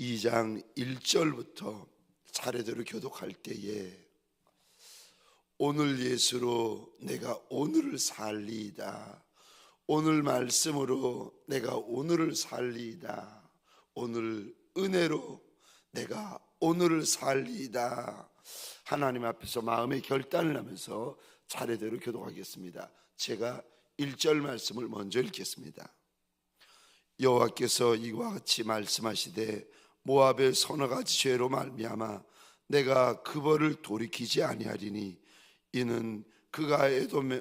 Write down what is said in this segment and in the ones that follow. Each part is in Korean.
2장 1절부터 차례대로 교독할 때에 오늘 예수로 내가 오늘을 살리이다, 오늘 말씀으로 내가 오늘을 살리이다, 오늘 은혜로 내가 오늘을 살리이다, 하나님 앞에서 마음의 결단을 하면서 차례대로 교독하겠습니다. 제가 1절 말씀을 먼저 읽겠습니다. 여호와께서 이와 같이 말씀하시되 모압의 서너 가지 죄로 말미암아 내가 그 벌을 돌이키지 아니하리니 이는 그가 에돔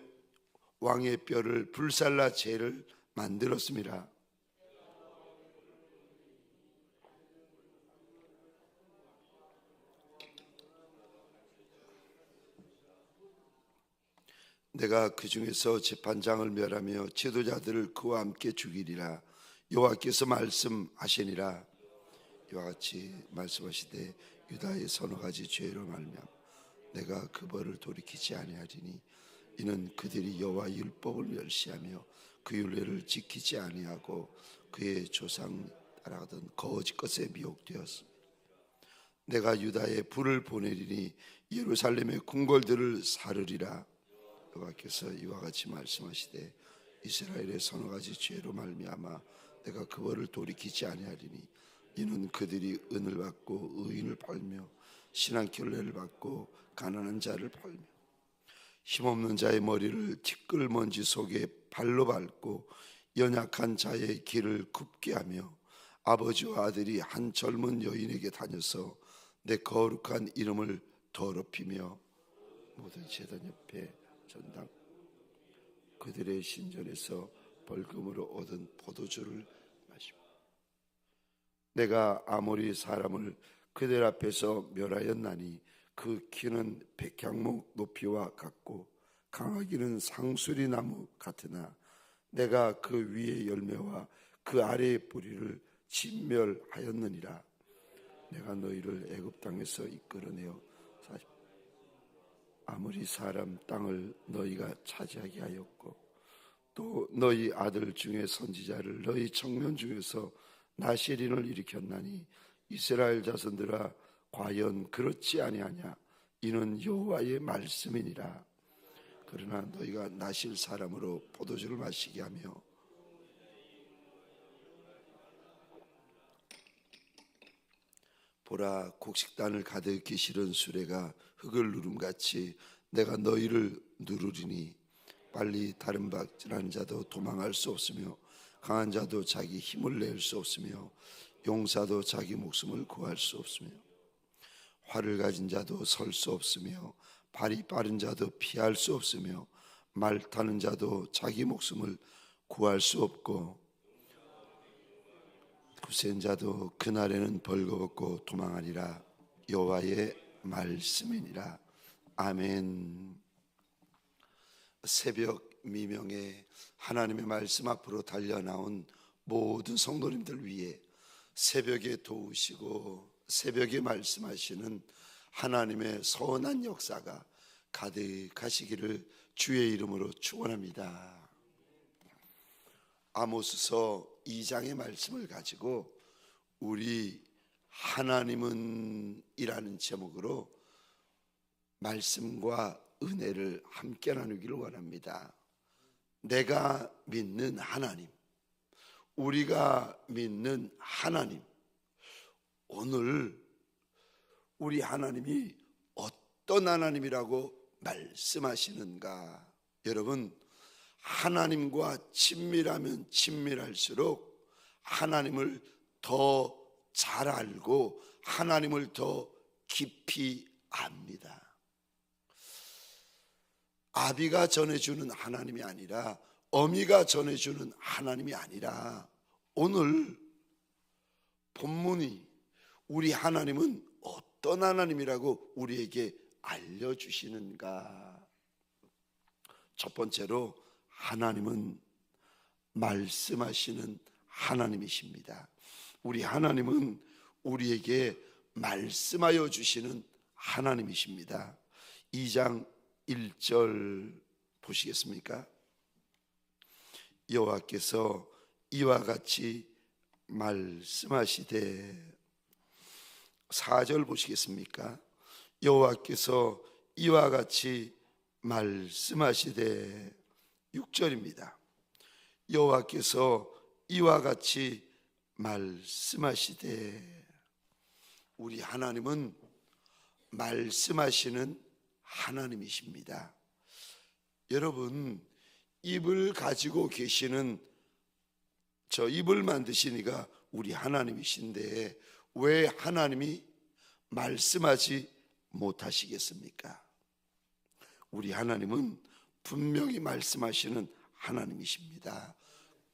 왕의 뼈를 불살라 죄를 만들었음이라. 내가 그 중에서 재판장을 멸하며 지도자들을 그와 함께 죽이리라. 여호와께서 말씀하시니라. 이와 같이 말씀하시되 유다의 서너 가지 죄로 말미암아 내가 그 벌을 돌이키지 아니하리니 이는 그들이 여호와 율법을 멸시하며 그 율례를 지키지 아니하고 그의 조상 따라가던 거짓 것에 미혹되었습니다. 내가 유다에 불을 보내리니 예루살렘의 궁궐들을 사르리라. 여호와께서 이와 같이 말씀하시되 이스라엘의 서너 가지 죄로 말미암아 내가 그 벌을 돌이키지 아니하리니 이는 그들이 은을 받고 의인을 팔며 신앙결례를 받고 가난한 자를 팔며 힘없는 자의 머리를 티끌먼지 속에 발로 밟고 연약한 자의 길을 굽게 하며 아버지와 아들이 한 젊은 여인에게 다녀서 내 거룩한 이름을 더럽히며 모든 제단 옆에 전당 그들의 신전에서 벌금으로 얻은 포도주를 마시고 내가 아모리 사람을 그들 앞에서 멸하였나니 그 키는 백향목 높이와 같고 강하기는 상수리 나무 같으나 내가 그 위의 열매와 그 아래의 뿌리를 진멸하였느니라. 내가 너희를 애굽 땅에서 이끌어내어 아모리 사람 땅을 너희가 차지하게 하였고 또 너희 아들 중에 선지자를 너희 청년 중에서 나시린을 일으켰나니 이스라엘 자손들아 과연 그렇지 아니하냐. 이는 여호와의 말씀이니라. 그러나 너희가 나실 사람으로 포도주를 마시게 하며 보라 곡식단을 가득히 실은 수레가 흙을 누름같이 내가 너희를 누르리니 빨리 다른 박질하는 자도 도망할 수 없으며 강한 자도 자기 힘을 낼 수 없으며 용사도 자기 목숨을 구할 수 없으며 활을 가진 자도 설 수 없으며 발이 빠른 자도 피할 수 없으며 말 타는 자도 자기 목숨을 구할 수 없고 구센 자도 그날에는 벌거벗고 도망하리라. 여호와의 말씀이니라. 아멘. 새벽 미명에 하나님의 말씀 앞으로 달려나온 모든 성도님들 위해 새벽에 도우시고 새벽에 말씀하시는 하나님의 선한 역사가 가득하시기를 주의 이름으로 축원합니다. 아모스서 2장의 말씀을 가지고 우리 하나님은 이라는 제목으로 말씀과 은혜를 함께 나누기를 원합니다. 내가 믿는 하나님, 우리가 믿는 하나님, 오늘 우리 하나님이 어떤 하나님이라고 말씀하시는가? 여러분, 하나님과 친밀하면 친밀할수록 하나님을 더 잘 알고 하나님을 더 깊이 압니다. 아비가 전해주는 하나님이 아니라 어미가 전해주는 하나님이 아니라 오늘 본문이 우리 하나님은 어떤 하나님이라고 우리에게 알려주시는가? 첫 번째로 하나님은 말씀하시는 하나님이십니다. 우리 하나님은 우리에게 말씀하여 주시는 하나님이십니다. 2장 1절 보시겠습니까? 여호와께서 이와 같이 말씀하시되 4절 보시겠습니까? 여호와께서 이와 같이 말씀하시되, 6절입니다. 여호와께서 이와 같이 말씀하시되. 우리 하나님은 말씀하시는 하나님이십니다. 여러분, 입을 가지고 계시는, 저 입을 만드신 이가 우리 하나님이신데 왜 하나님이 말씀하지 못하시겠습니까? 우리 하나님은 분명히 말씀하시는 하나님이십니다.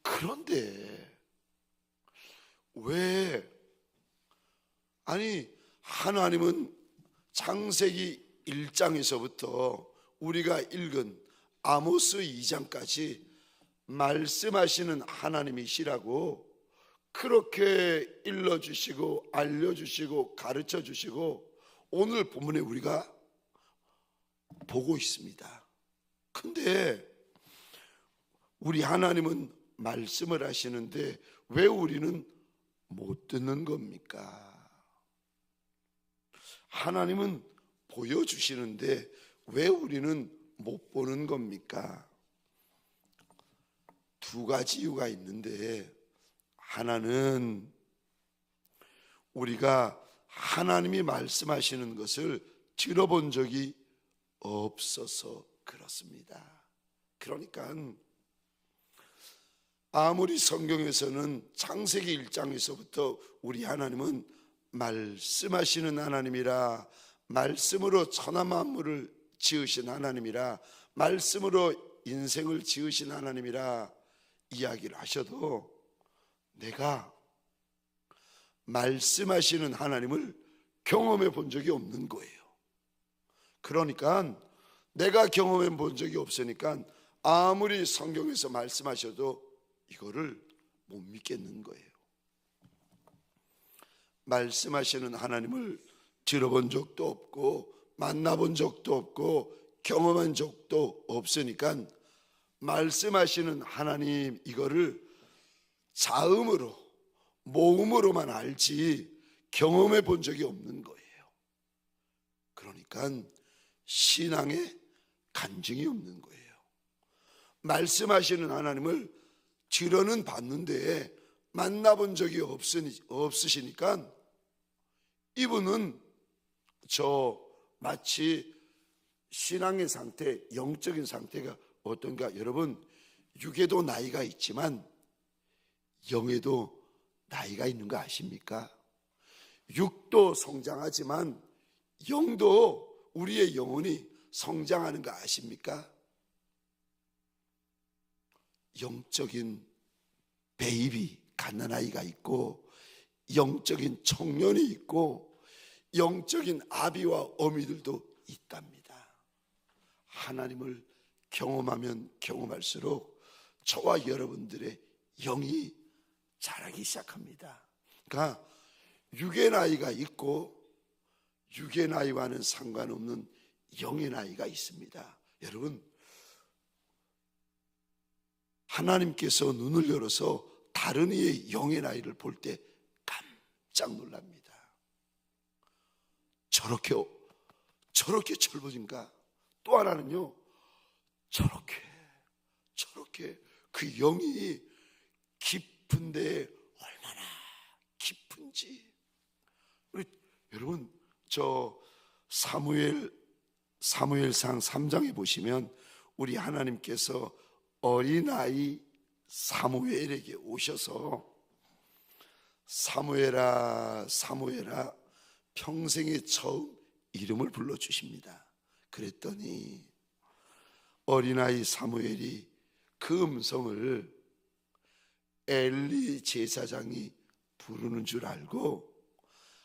그런데 왜, 아니 하나님은 창세기 1장에서부터 우리가 읽은 아모스 2장까지 말씀하시는 하나님이시라고 그렇게 일러주시고 알려주시고 가르쳐주시고 오늘 본문에 우리가 보고 있습니다. 근데 우리 하나님은 말씀을 하시는데 왜 우리는 못 듣는 겁니까? 하나님은 보여주시는데 왜 우리는 못 보는 겁니까? 두 가지 이유가 있는데, 하나는 우리가 하나님이 말씀하시는 것을 들어본 적이 없어서 그렇습니다. 그러니까 아무리 성경에서는 창세기 1장에서부터 우리 하나님은 말씀하시는 하나님이라, 말씀으로 천하 만물을 지으신 하나님이라, 말씀으로 인생을 지으신 하나님이라 이야기를 하셔도 내가 말씀하시는 하나님을 경험해 본 적이 없는 거예요. 그러니까 내가 경험해 본 적이 없으니까 아무리 성경에서 말씀하셔도 이거를 못 믿겠는 거예요. 말씀하시는 하나님을 들어본 적도 없고 만나본 적도 없고 경험한 적도 없으니까 말씀하시는 하나님 이거를 자음으로 모음으로만 알지 경험해 본 적이 없는 거예요. 그러니까 신앙에 간증이 없는 거예요. 말씀하시는 하나님을 들어는 봤는데 만나본 적이 없으시니까 이분은 마치 신앙의 상태, 영적인 상태가 어떤가? 여러분, 육에도 나이가 있지만 영에도 나이가 있는 거 아십니까? 육도 성장하지만 영도, 우리의 영혼이 성장하는 거 아십니까? 영적인 베이비, 갓난아이가 있고 영적인 청년이 있고 영적인 아비와 어미들도 있답니다. 하나님을 경험하면 경험할수록 저와 여러분들의 영이 자라기 시작합니다. 그러니까 육의 나이가 있고 육의 나이와는 상관없는 영의 나이가 있습니다. 여러분, 하나님께서 눈을 열어서 다른 이의 영의 나이를 볼 때 깜짝 놀랍니다. 저렇게 젊어진가? 또 하나는요, 저렇게 그 영이 깊은데 얼마나 깊은지. 우리 여러분, 저 사무엘상 3장에 보시면 우리 하나님께서 어린아이 사무엘에게 오셔서 사무엘아 사무엘아 평생에 처음 이름을 불러주십니다. 그랬더니 어린아이 사무엘이 그 음성을 엘리 제사장이 부르는 줄 알고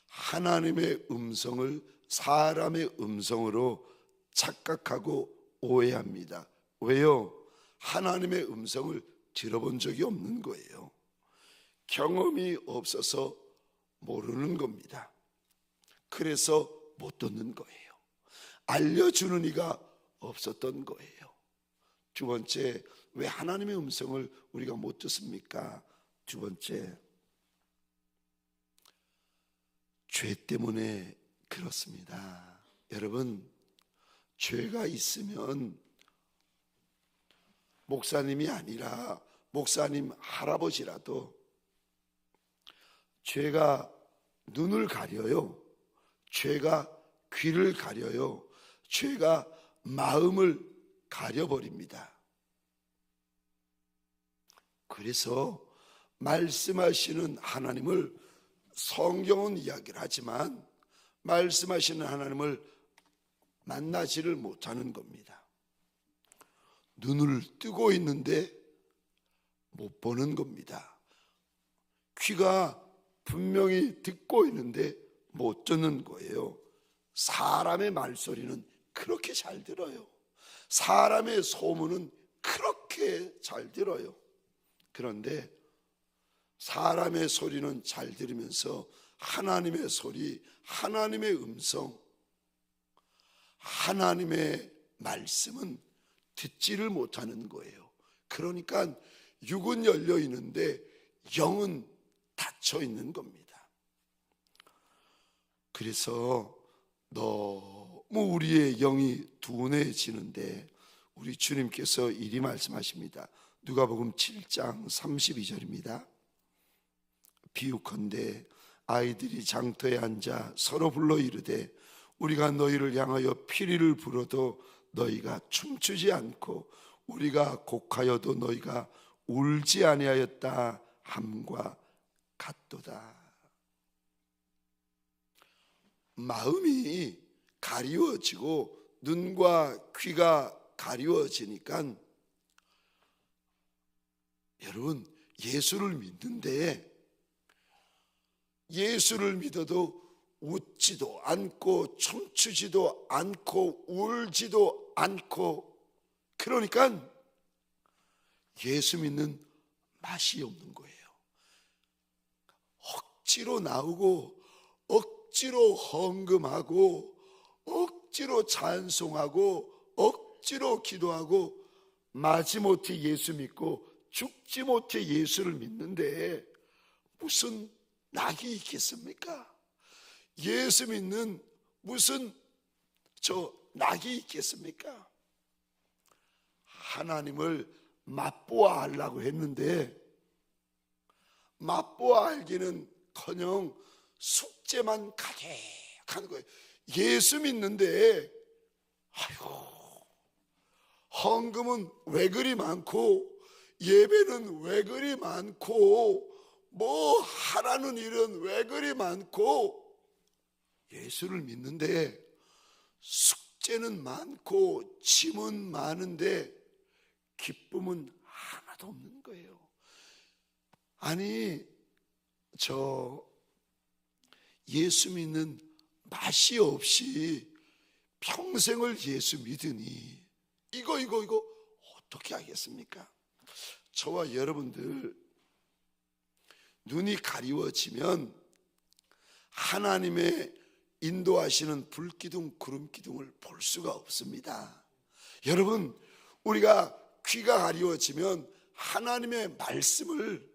하나님의 음성을 사람의 음성으로 착각하고 오해합니다. 왜요? 하나님의 음성을 들어본 적이 없는 거예요. 경험이 없어서 모르는 겁니다. 그래서 못 듣는 거예요. 알려주는 이가 없었던 거예요. 두 번째, 왜 하나님의 음성을 우리가 못 듣습니까? 두 번째, 죄 때문에 그렇습니다. 여러분, 죄가 있으면 목사님이 아니라 목사님 할아버지라도 죄가 눈을 가려요. 죄가 귀를 가려요. 죄가 마음을 가려버립니다. 그래서 말씀하시는 하나님을, 성경은 이야기를 하지만 말씀하시는 하나님을 만나지를 못하는 겁니다. 눈을 뜨고 있는데 못 보는 겁니다. 귀가 분명히 듣고 있는데 못 듣는 거예요. 사람의 말소리는 그렇게 잘 들어요. 사람의 소문은 그렇게 잘 들어요. 그런데 사람의 소리는 잘 들으면서 하나님의 소리, 하나님의 음성, 하나님의 말씀은 듣지를 못하는 거예요. 그러니까 육은 열려 있는데 영은 닫혀 있는 겁니다. 그래서 너무 우리의 영이 둔해지는데 우리 주님께서 이리 말씀하십니다. 누가복음 7장 32절입니다. 비유컨대 아이들이 장터에 앉아 서로 불러 이르되 우리가 너희를 향하여 피리를 불어도 너희가 춤추지 않고 우리가 곡하여도 너희가 울지 아니하였다 함과 같도다. 마음이 가리워지고 눈과 귀가 가리워지니까 여러분, 예수를 믿는데 예수를 믿어도 웃지도 않고 춤추지도 않고 울지도 않고, 그러니까 예수 믿는 맛이 없는 거예요. 억지로 나오고 억지로 헌금하고 억지로 찬송하고 억지로 기도하고 마지못해 예수 믿고 죽지 못해 예수를 믿는데 무슨 낙이 있겠습니까? 예수 믿는 무슨 낙이 있겠습니까? 하나님을 맛보아 하려고 했는데 맛보아 알기는커녕 숙제만 가득한 거예요. 예수 믿는데 헌금은 왜 그리 많고 예배는 왜 그리 많고 뭐 하라는 일은 왜 그리 많고, 예수를 믿는데 숙제는 많고 짐은 많은데 기쁨은 하나도 없는 거예요. 아니, 예수 믿는 맛이 없이 평생을 예수 믿으니 이거 어떻게 하겠습니까? 저와 여러분들 눈이 가리워지면 하나님의 인도하시는 불기둥 구름기둥을 볼 수가 없습니다. 여러분, 우리가 귀가 가리워지면 하나님의 말씀을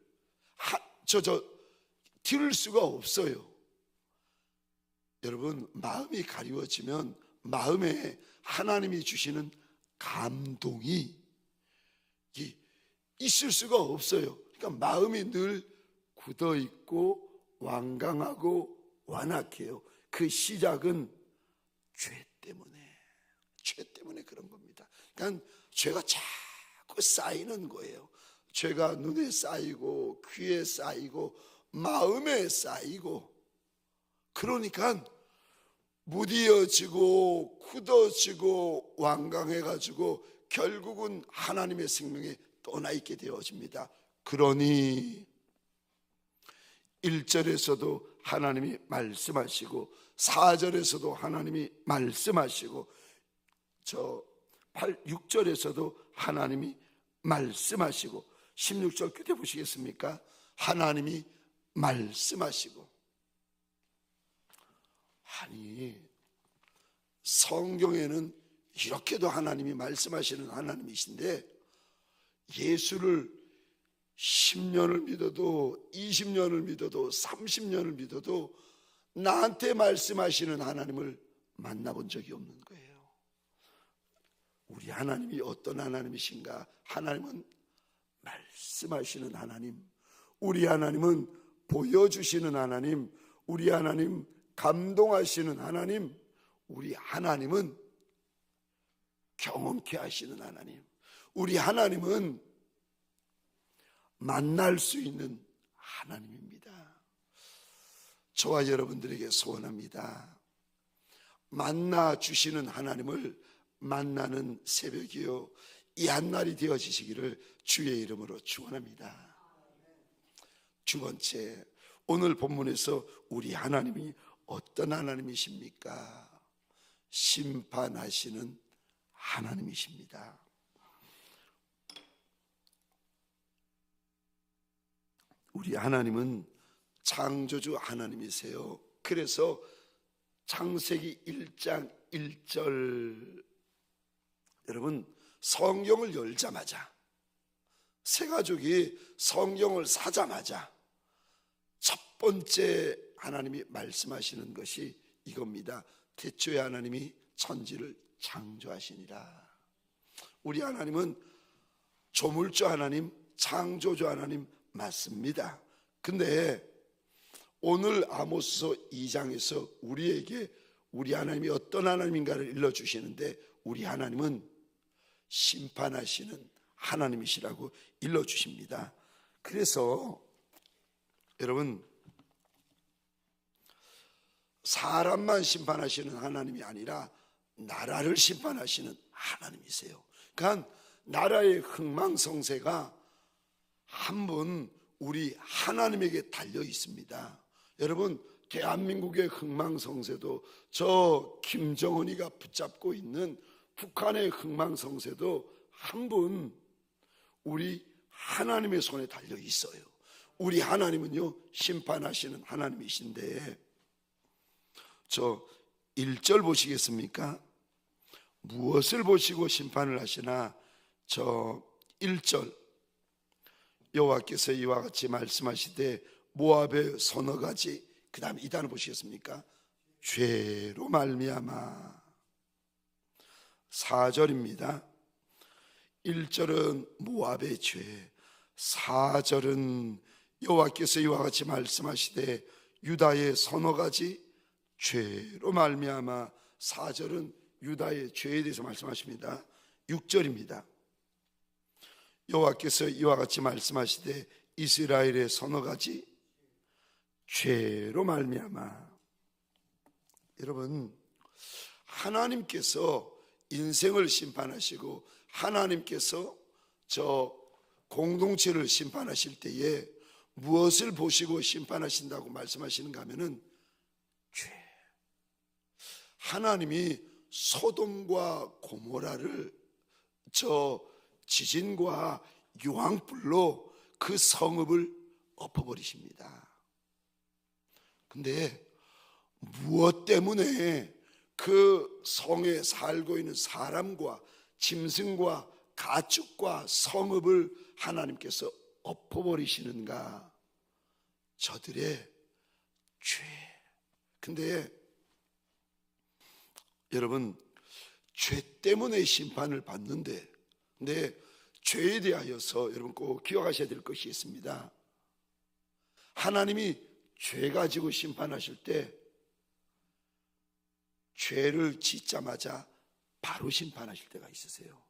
들을 수가 없어요. 여러분, 마음이 가리워지면 마음에 하나님이 주시는 감동이 있을 수가 없어요. 그러니까 마음이 늘 굳어있고 완강하고 완악해요. 그 시작은 죄 때문에 그런 겁니다. 그러니까 죄가 자꾸 쌓이는 거예요. 죄가 눈에 쌓이고 귀에 쌓이고 마음에 쌓이고, 그러니까 무디어지고 굳어지고 완강해가지고 결국은 하나님의 생명에 떠나 있게 되어집니다. 그러니 1절에서도 하나님이 말씀하시고 4절에서도 하나님이 말씀하시고 6절에서도 하나님이 말씀하시고 16절 끝에 보시겠습니까? 하나님이 말씀하시고. 아니, 성경에는 이렇게도 하나님이 말씀하시는 하나님이신데 예수를 10년을 믿어도 20년을 믿어도 30년을 믿어도 나한테 말씀하시는 하나님을 만나본 적이 없는 거예요. 우리 하나님이 어떤 하나님이신가? 하나님은 말씀하시는 하나님, 우리 하나님은 보여주시는 하나님, 우리 하나님 감동하시는 하나님, 우리 하나님은 경험케 하시는 하나님, 우리 하나님은 만날 수 있는 하나님입니다. 저와 여러분들에게 소원합니다. 만나 주시는 하나님을 만나는 새벽이요, 이 한날이 되어지시기를 주의 이름으로 축원합니다. 두 번째, 오늘 본문에서 우리 하나님이 어떤 하나님이십니까? 심판하시는 하나님이십니다. 우리 하나님은 창조주 하나님이세요. 그래서 창세기 1장 1절, 여러분 성경을 열자마자, 새 가족이 성경을 사자마자 첫 번째 하나님이 말씀하시는 것이 이겁니다. 태초에 하나님이 천지를 창조하시니라. 우리 하나님은 조물주 하나님, 창조주 하나님 맞습니다. 근데 오늘 아모스서 2장에서 우리에게 우리 하나님이 어떤 하나님인가를 일러주시는데, 우리 하나님은 심판하시는 하나님이시라고 일러주십니다. 그래서 여러분, 사람만 심판하시는 하나님이 아니라 나라를 심판하시는 하나님이세요. 그러니까 나라의 흥망성쇠가 한 분 우리 하나님에게 달려 있습니다. 여러분, 대한민국의 흥망성쇠도, 저 김정은이가 붙잡고 있는 북한의 흥망성쇠도 한 분 우리 하나님의 손에 달려 있어요. 우리 하나님은요, 심판하시는 하나님이신데, 저 1절 보시겠습니까? 무엇을 보시고 심판을 하시나? 저 1절, 여호와께서 이와 같이 말씀하시되 모압의 서너 가지, 그 다음에 이 단어 보시겠습니까? 죄로 말미암아. 4절입니다. 1절은 모압의 죄, 4절은 여호와께서 이와 같이 말씀하시되 유다의 서너 가지 죄로 말미암아. 4절은 유다의 죄에 대해서 말씀하십니다. 6절입니다. 여호와께서 이와 같이 말씀하시되 이스라엘의 서너 가지 죄로 말미암아. 여러분, 하나님께서 인생을 심판하시고 하나님께서 저 공동체를 심판하실 때에 무엇을 보시고 심판하신다고 말씀하시는가 하면은 죄. 하나님이 소돔과 고모라를 저 지진과 유황불로 그 성읍을 엎어버리십니다. 근데 무엇 때문에 그 성에 살고 있는 사람과 짐승과 가축과 성읍을 하나님께서 엎어버리시는가? 저들의 죄. 근데 여러분, 죄 때문에 심판을 받는데, 근데 죄에 대하여서 여러분 꼭 기억하셔야 될 것이 있습니다. 하나님이 죄 가지고 심판하실 때 죄를 짓자마자 바로 심판하실 때가 있으세요.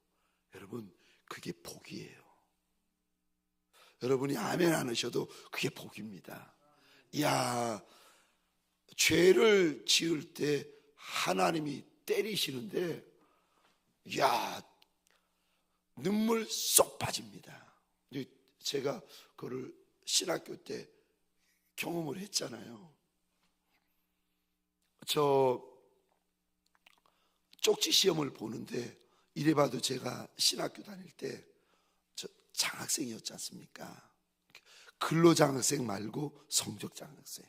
여러분, 그게 복이에요. 여러분이 아멘 안 하셔도 그게 복입니다. 이야, 죄를 지을 때 하나님이 때리시는데, 이야, 눈물 쏙 빠집니다. 제가 그거를 신학교 때 경험을 했잖아요. 저 쪽지 시험을 보는데, 이래봐도 제가 신학교 다닐 때 저 장학생이었지 않습니까? 근로장학생 말고 성적장학생.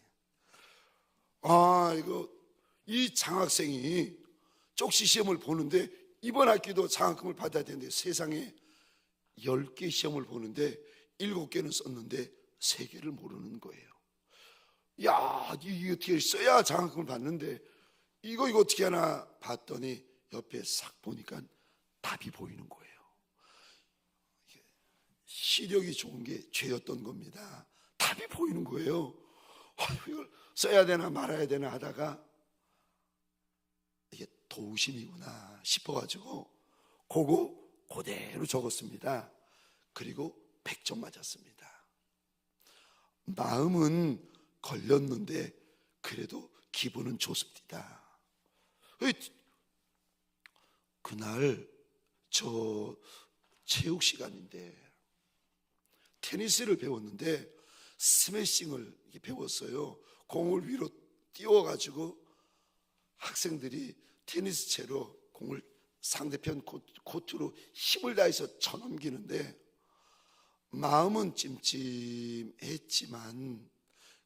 이 장학생이 쪽지 시험을 보는데, 이번 학기도 장학금을 받아야 되는데 세상에 10개 시험을 보는데 7개는 썼는데 3개를 모르는 거예요. 야, 이거 어떻게 써야 장학금을 받는데 이거 어떻게 하나 봤더니 옆에 싹 보니까 답이 보이는 거예요. 시력이 좋은 게 죄였던 겁니다. 답이 보이는 거예요. 이걸 써야 되나 말아야 되나 하다가 이게 도우심이구나 싶어가지고 그거 그대로 적었습니다. 그리고 100점 맞았습니다. 마음은 걸렸는데 그래도 기분은 좋습니다. 그날 저 체육 시간인데 테니스를 배웠는데 스매싱을 배웠어요. 공을 위로 띄워가지고 학생들이 테니스 채로 공을 상대편 코트로 힘을 다해서 쳐넘기는데 마음은 찜찜했지만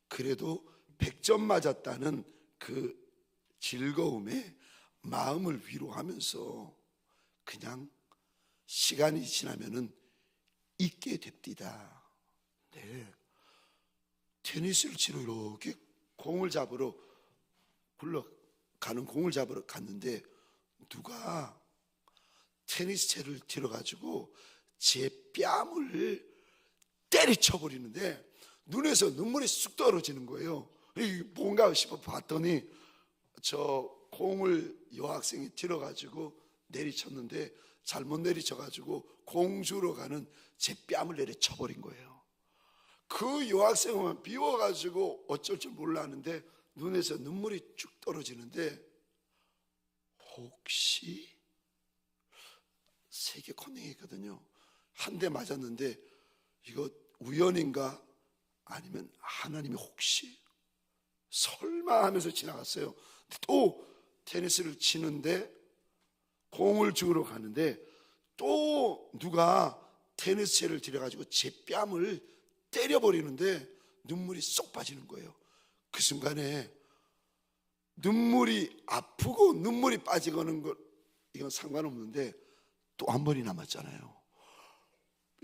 그래도 100점 맞았다는 그 즐거움에 마음을 위로하면서 그냥 시간이 지나면은 잊게 됩니다. 네. 테니스를 치러 이렇게 공을 잡으러 굴러가는 공을 잡으러 갔는데 누가 테니스 채를 들어가지고 제 뺨을 때리쳐 버리는데 눈에서 눈물이 쑥 떨어지는 거예요. 뭔가 싶어 봤더니 저 공을 여학생이 들어가지고 내리쳤는데 잘못 내리쳐가지고 공 주러 가는 제 뺨을 내리쳐 버린 거예요. 그 여학생은 비워가지고 어쩔 줄 몰랐는데 눈에서 눈물이 쭉 떨어지는데 혹시 세계 컨닝했거든요. 한 대 맞았는데 이거 우연인가 아니면 하나님이 혹시 설마 하면서 지나갔어요. 또 테니스를 치는데 공을 주우러 가는데 또 누가 테니스 채를 들여가지고 제 뺨을 때려버리는데 눈물이 쏙 빠지는 거예요. 그 순간에 눈물이 아프고 눈물이 빠지는 것 이건 상관없는데 또 한 번이 남았잖아요.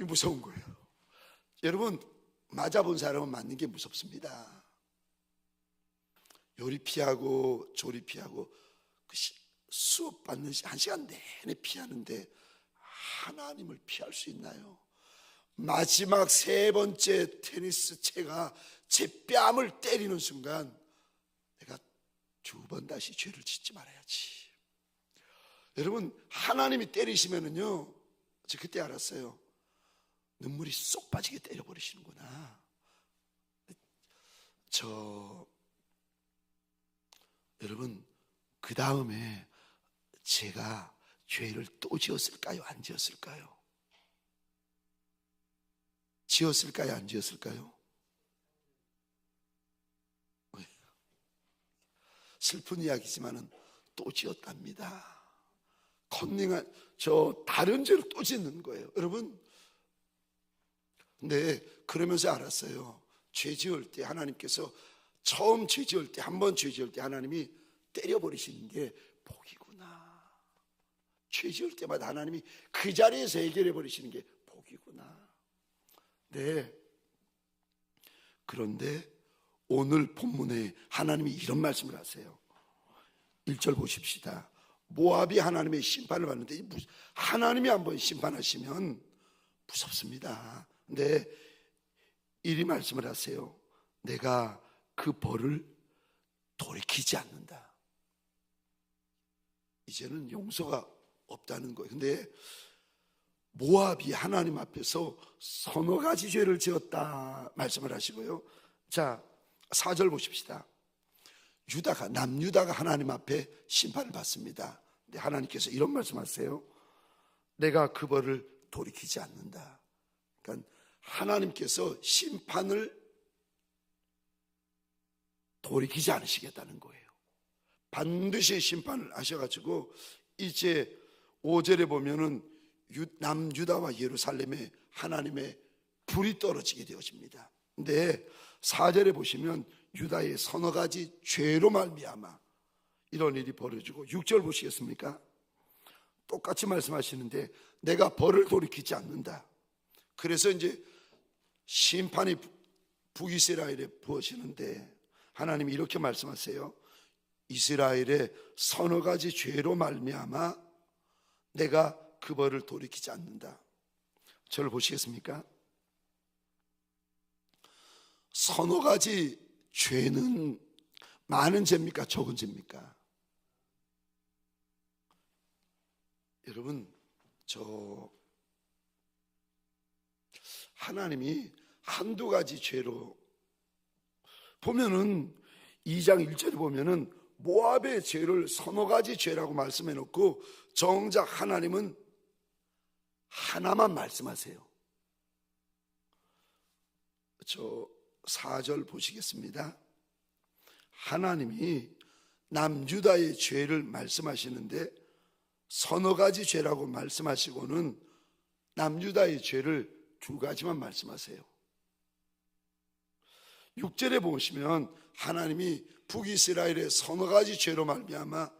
이 무서운 거예요. 여러분 맞아본 사람은 맞는 게 무섭습니다. 요리 피하고 조리 피하고 수업 받는 한 시간 내내 피하는데 하나님을 피할 수 있나요? 마지막 세 번째 테니스 채가 제 뺨을 때리는 순간 내가 두 번 다시 죄를 짓지 말아야지. 여러분 하나님이 때리시면은요, 저 그때 알았어요. 눈물이 쏙 빠지게 때려버리시는구나. 여러분 그 다음에 제가 죄를 또 지었을까요? 안 지었을까요? 지었을까요? 안 지었을까요? 슬픈 이야기지만은 또 지었답니다. 컨닝한 다른 죄를 또 짓는 거예요. 여러분 근데 그러면서 알았어요. 죄 지을 때 하나님께서 처음 죄 지을 때 한 번 죄 지을 때 하나님이 때려버리시는 게 복이구나. 죄 지을 때마다 하나님이 그 자리에서 해결해 버리시는 게 복이구나. 네. 그런데 오늘 본문에 하나님이 이런 말씀을 하세요. 1절 보십시다. 모압이 하나님의 심판을 받는데 하나님이 한번 심판하시면 무섭습니다. 근데 이리 말씀을 하세요. 내가 그 벌을 돌이키지 않는다. 이제는 용서가 없다는 거예요. 근데 모압이 하나님 앞에서 서너 가지 죄를 지었다 말씀을 하시고요. 자, 4절 보십시다. 남유다가 하나님 앞에 심판을 받습니다. 근데 하나님께서 이런 말씀하세요. 내가 그 벌을 돌이키지 않는다. 그러니까 하나님께서 심판을 돌이키지 않으시겠다는 거예요. 반드시 심판을 하셔가지고 이제 5절에 보면은 남유다와 예루살렘에 하나님의 불이 떨어지게 되어집니다. 근데 4절에 보시면 유다의 서너 가지 죄로 말미암아 이런 일이 벌어지고 6절 보시겠습니까? 똑같이 말씀하시는데 내가 벌을 돌이키지 않는다. 그래서 이제 심판이 북이스라엘에 부어지는데 하나님이 이렇게 말씀하세요. 이스라엘의 서너 가지 죄로 말미암아 내가 그 벌을 돌이키지 않는다. 저를 보시겠습니까? 서너 가지 죄는 많은 죄입니까? 적은 죄입니까? 여러분, 하나님이 한두 가지 죄로 보면은 2장 1절에 보면은 모압의 죄를 서너 가지 죄라고 말씀해 놓고 정작 하나님은 하나만 말씀하세요. 4절 보시겠습니다. 하나님이 남유다의 죄를 말씀하시는데 서너 가지 죄라고 말씀하시고는 남유다의 죄를 두 가지만 말씀하세요. 6절에 보시면 하나님이 북이스라엘의 서너 가지 죄로 말미암아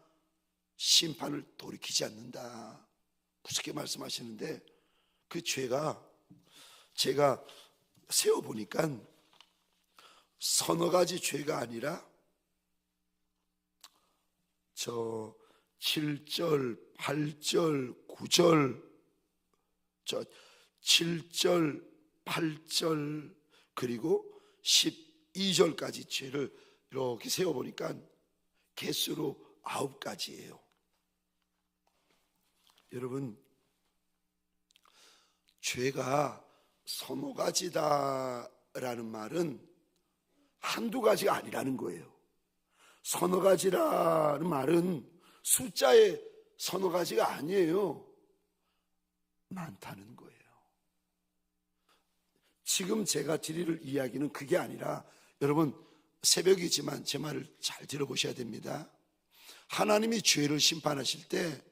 심판을 돌이키지 않는다, 무섭게 말씀하시는데 그 죄가 제가 세어보니까 서너 가지 죄가 아니라 7절, 8절, 9절, 7절, 8절 그리고 12절까지 죄를 이렇게 세어보니까 개수로 9가지예요. 여러분, 죄가 서너 가지다라는 말은 한두 가지가 아니라는 거예요. 서너 가지라는 말은 숫자의 서너 가지가 아니에요. 많다는 거예요. 지금 제가 드릴 이야기는 그게 아니라 여러분, 새벽이지만 제 말을 잘 들어보셔야 됩니다. 하나님이 죄를 심판하실 때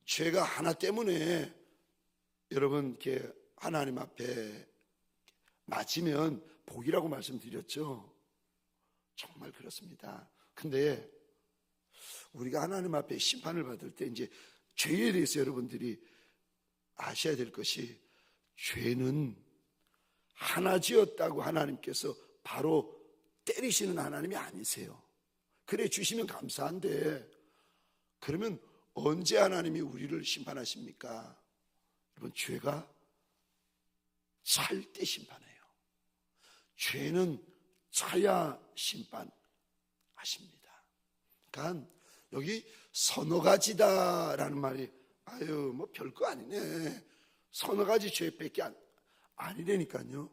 죄가 하나 때문에 여러분 이렇게 하나님 앞에 맞으면 복이라고 말씀드렸죠. 정말 그렇습니다. 근데 우리가 하나님 앞에 심판을 받을 때 이제 죄에 대해서 여러분들이 아셔야 될 것이, 죄는 하나 지었다고 하나님께서 바로 때리시는 하나님이 아니세요. 그래 주시면 감사한데 그러면 언제 하나님이 우리를 심판하십니까? 여러분, 죄가 찰 때 심판해요. 죄는 차야 심판하십니다. 그러니까 여기 서너 가지다라는 말이 뭐 별거 아니네, 서너 가지 죄밖에 아니라니까요.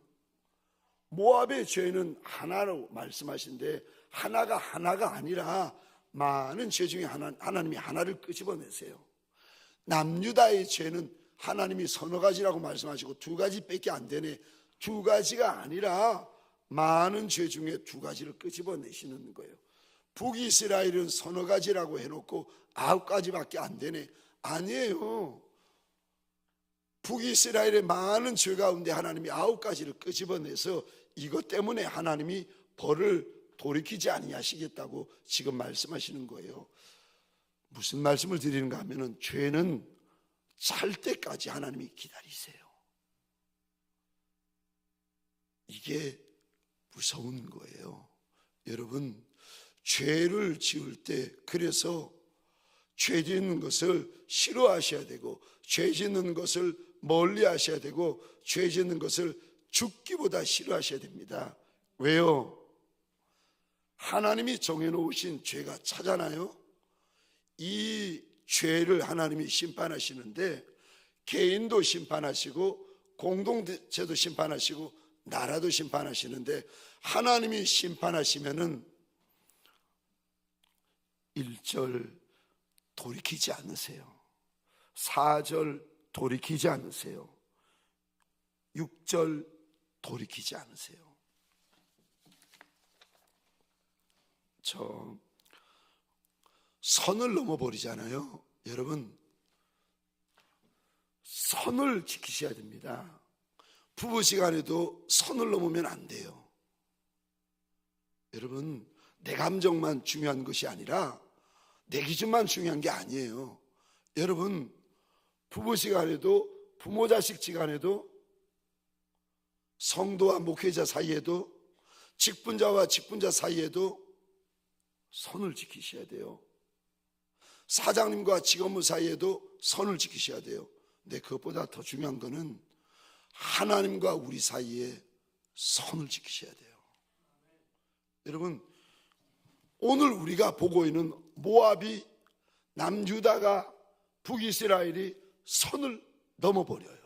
모압의 죄는 하나로 말씀하신데 하나가 아니라 많은 죄 중에 하나님이 하나를 끄집어내세요. 남유다의 죄는 하나님이 서너 가지라고 말씀하시고 두 가지밖에 안 되네, 두 가지가 아니라 많은 죄 중에 두 가지를 끄집어내시는 거예요. 북이스라엘은 서너 가지라고 해놓고 9가지밖에 안 되네, 아니에요. 북이스라엘의 많은 죄 가운데 하나님이 9가지를 끄집어내서 이것 때문에 하나님이 벌을 돌이키지 아니하시겠다고 지금 말씀하시는 거예요. 무슨 말씀을 드리는가 하면은 죄는 찰 때까지 하나님이 기다리세요. 이게 무서운 거예요. 여러분, 죄를 지을 때 그래서 죄 짓는 것을 싫어하셔야 되고 죄 짓는 것을 멀리 하셔야 되고 죄 짓는 것을 죽기보다 싫어하셔야 됩니다. 왜요? 하나님이 정해놓으신 죄가 차잖아요. 이 죄를 하나님이 심판하시는데 개인도 심판하시고 공동체도 심판하시고 나라도 심판하시는데 하나님이 심판하시면은 1절 돌이키지 않으세요. 4절 돌이키지 않으세요. 6절 돌이키지 않으세요. 선을 넘어버리잖아요. 여러분, 선을 지키셔야 됩니다. 부부시간에도 선을 넘으면 안 돼요. 여러분, 내 감정만 중요한 것이 아니라 내 기준만 중요한 게 아니에요. 여러분, 부부시간에도 부모 자식 시간에도 성도와 목회자 사이에도 직분자와 직분자 사이에도 선을 지키셔야 돼요. 사장님과 직원부 사이에도 선을 지키셔야 돼요. 근데 그것보다 더 중요한 거는 하나님과 우리 사이에 선을 지키셔야 돼요. 여러분, 오늘 우리가 보고 있는 모압이, 남유다가, 북이스라엘이 선을 넘어버려요.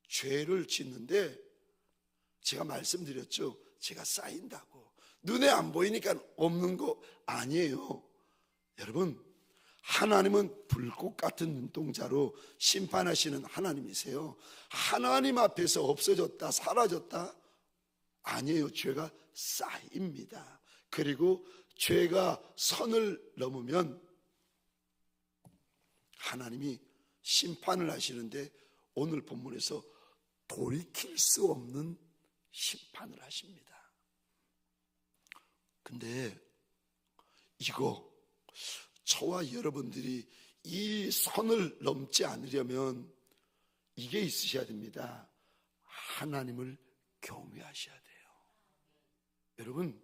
죄를 짓는데 제가 말씀드렸죠. 제가 쌓인다고. 눈에 안 보이니까 없는 거 아니에요. 여러분, 하나님은 불꽃 같은 눈동자로 심판하시는 하나님이세요. 하나님 앞에서 없어졌다, 사라졌다? 아니에요. 죄가 쌓입니다. 그리고 죄가 선을 넘으면 하나님이 심판을 하시는데 오늘 본문에서 돌이킬 수 없는 심판을 하십니다. 근데 이거 저와 여러분들이 이 선을 넘지 않으려면 이게 있으셔야 됩니다. 하나님을 경외하셔야 돼요. 여러분,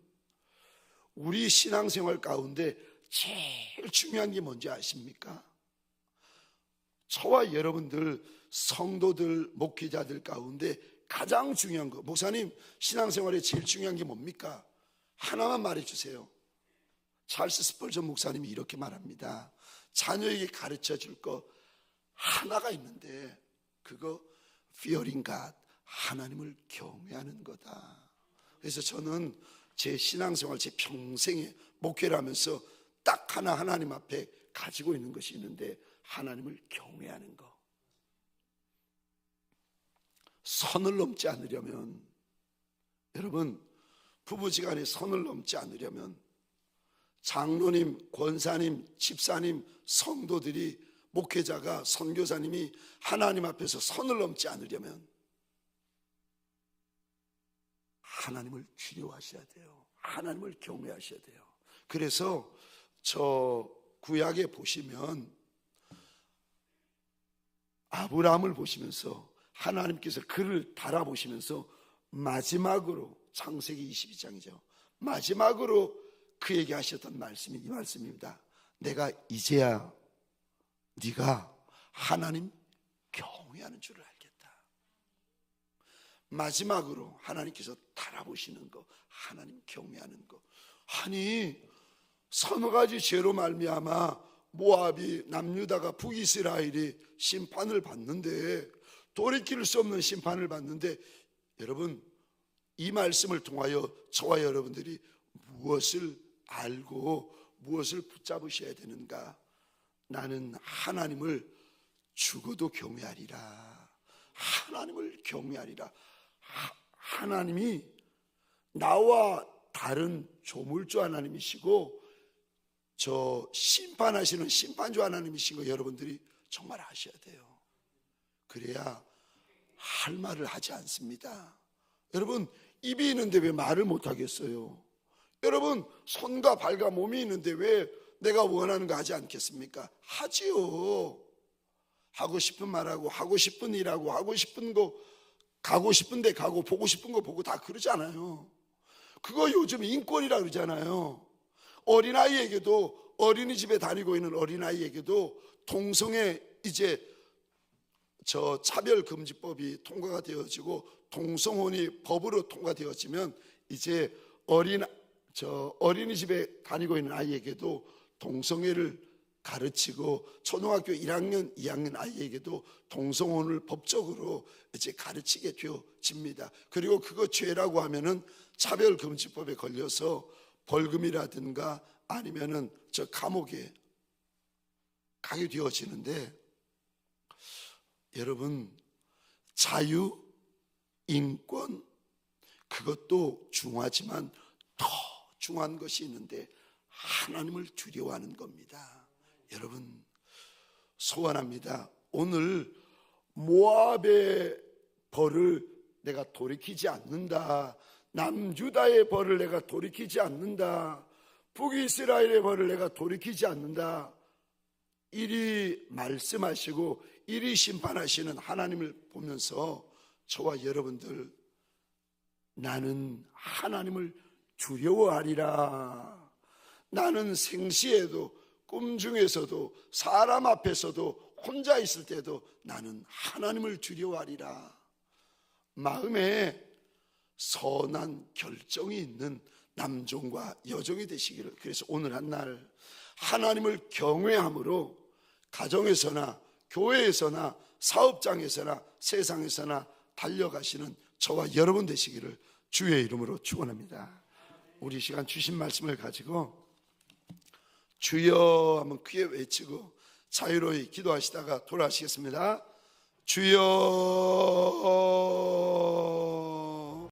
우리 신앙생활 가운데 제일 중요한 게 뭔지 아십니까? 저와 여러분들 성도들, 목회자들 가운데 가장 중요한 거, 목사님 신앙생활에 제일 중요한 게 뭡니까? 하나만 말해주세요. 찰스 스펄전 목사님이 이렇게 말합니다. 자녀에게 가르쳐 줄 거 하나가 있는데 그거 fearing God, 하나님을 경외하는 거다. 그래서 저는 제 신앙생활, 제 평생에 목회를 하면서 딱 하나 하나님 앞에 가지고 있는 것이 있는데 하나님을 경외하는 거. 선을 넘지 않으려면, 여러분, 부부지간에 선을 넘지 않으려면 장로님, 권사님, 집사님, 성도들이, 목회자가, 선교사님이 하나님 앞에서 선을 넘지 않으려면 하나님을 두려워하셔야 돼요. 하나님을 경외하셔야 돼요. 그래서 저 구약에 보시면 아브라함을 보시면서 하나님께서 그를 달아보시면서 마지막으로, 창세기 22장이죠. 마지막으로 그에게 하셨던 말씀이 이 말씀입니다. 내가 이제야 네가 하나님 경외하는 줄을 알겠다. 마지막으로 하나님께서 달아보시는 거, 하나님 경외하는 거. 아니, 서너 가지 죄로 말미암아 모압이, 남유다가, 북이스라엘이 심판을 받는데, 돌이킬 수 없는 심판을 받는데, 여러분, 이 말씀을 통하여 저와 여러분들이 무엇을 알고 무엇을 붙잡으셔야 되는가? 나는 하나님을 죽어도 경외하리라. 하나님을 경외하리라. 하나님이 나와 다른 조물주 하나님이시고 저 심판하시는 심판주 하나님이신 거 여러분들이 정말 아셔야 돼요. 그래야 할 말을 하지 않습니다. 여러분, 입이 있는데 왜 말을 못하겠어요? 여러분, 손과 발과 몸이 있는데 왜 내가 원하는 거 하지 않겠습니까? 하지요. 하고 싶은 말하고, 하고 싶은 일하고, 하고 싶은 거, 가고 싶은 데 가고, 보고 싶은 거 보고 다 그러잖아요. 그거 요즘 인권이라 그러잖아요. 어린아이에게도, 어린이집에 다니고 있는 어린아이에게도 동성애 이제 저 차별금지법이 통과가 되어지고 동성혼이 법으로 통과되어지면 이제 어린이집에 다니고 있는 아이에게도 동성애를 가르치고 초등학교 1학년, 2학년 아이에게도 동성혼을 법적으로 이제 가르치게 되어집니다. 그리고 그거 죄라고 하면은 차별금지법에 걸려서 벌금이라든가 아니면은 저 감옥에 가게 되어지는데, 여러분, 자유, 인권, 그것도 중요하지만 더 중요한 것이 있는데 하나님을 두려워하는 겁니다. 여러분, 소원합니다. 오늘 모압의 벌을 내가 돌이키지 않는다, 남유다의 벌을 내가 돌이키지 않는다, 북이스라엘의 벌을 내가 돌이키지 않는다, 이리 말씀하시고 이리 심판하시는 하나님을 보면서 저와 여러분들 나는 하나님을 두려워하리라. 나는 생시에도 꿈 중에서도 사람 앞에서도 혼자 있을 때도 나는 하나님을 두려워하리라. 마음에 선한 결정이 있는 남종과 여종이 되시기를. 그래서 오늘 한날 하나님을 경외함으로 가정에서나 교회에서나 사업장에서나 세상에서나 달려가시는 저와 여러분 되시기를 주의 이름으로 축원합니다. 우리 시간 주신 말씀을 가지고 주여 한번 크게 외치고 자유로이 기도하시다가 돌아가시겠습니다. 주여